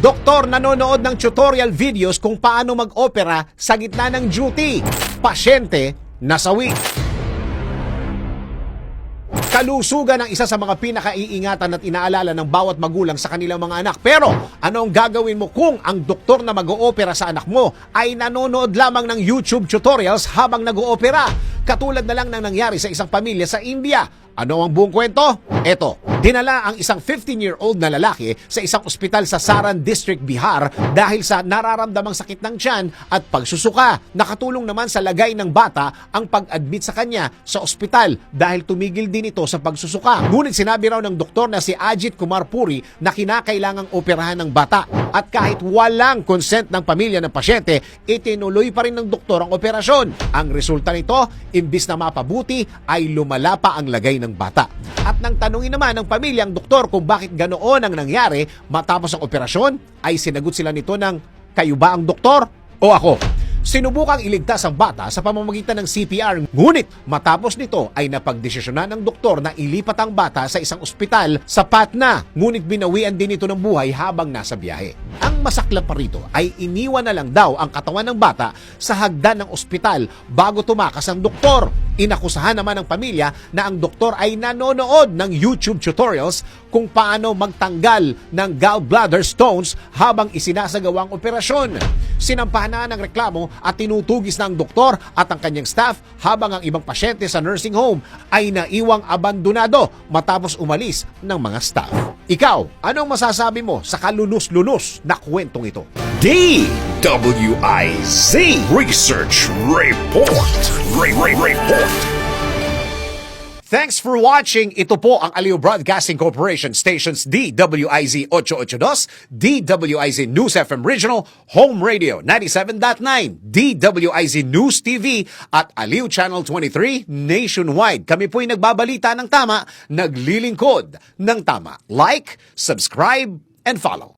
Doktor nanonood ng tutorial videos kung paano mag-opera sa gitna ng duty. Pasyente nasawi. Kalusugan ang isa sa mga pinakaiingatan at inaalala ng bawat magulang sa kanilang mga anak. Pero ano ang gagawin mo kung ang doktor na mag-oopera sa anak mo ay nanonood lamang ng YouTube tutorials habang nag-oopera? Katulad na lang ng nangyari sa isang pamilya sa India. Ano ang buong kwento? Eto, dinala ang isang 15-year-old na lalaki sa isang ospital sa Saran District, Bihar dahil sa nararamdamang sakit ng tiyan at pagsusuka. Nakatulong naman sa lagay ng bata ang pag-admit sa kanya sa ospital dahil tumigil din ito sa pagsusuka. Ngunit sinabi raw ng doktor na si Ajit Kumar Puri na kinakailangang operahan ng bata. At kahit walang consent ng pamilya ng pasyente, itinuloy pa rin ng doktor ang operasyon. Ang resulta nito, imbis na mapabuti, ay lumala pa ang lagay ng bata. At nang tanungin naman ng pamilya ang doktor kung bakit ganoon ang nangyari matapos ang operasyon, ay sinagot sila nito ng, kayo ba ang doktor o ako? Sinubukang iligtas ang bata sa pamamagitan ng CPR, ngunit matapos nito ay napagdesisyonan ng doktor na ilipat ang bata sa isang ospital sa Patna, ngunit binawian din ito ng buhay habang nasa biyahe. Ang masaklap pa rito ay iniwan na lang daw ang katawan ng bata sa hagdan ng ospital bago tumakas ang doktor. Inakusahan naman ng pamilya na ang doktor ay nanonood ng YouTube tutorials kung paano magtanggal ng gallbladder stones habang isinasagawa ang operasyon. Sinampahan na ng reklamo at tinutugis na ang doktor at ang kanyang staff habang ang ibang pasyente sa nursing home ay naiwang abandonado matapos umalis ng mga staff. Ikaw, anong masasabi mo sa kalunos-lunos na kwentong ito? DWIZ Research Report. Report. Thanks for watching. Ito po ang Aliw Broadcasting Corporation stations DWIZ 882, DWIZ News FM Regional, Home Radio 97.9, DWIZ News TV at Aliw Channel 23 nationwide. Kami po'y nagbabalita ng tama, naglilingkod ng tama. Like, subscribe, and follow.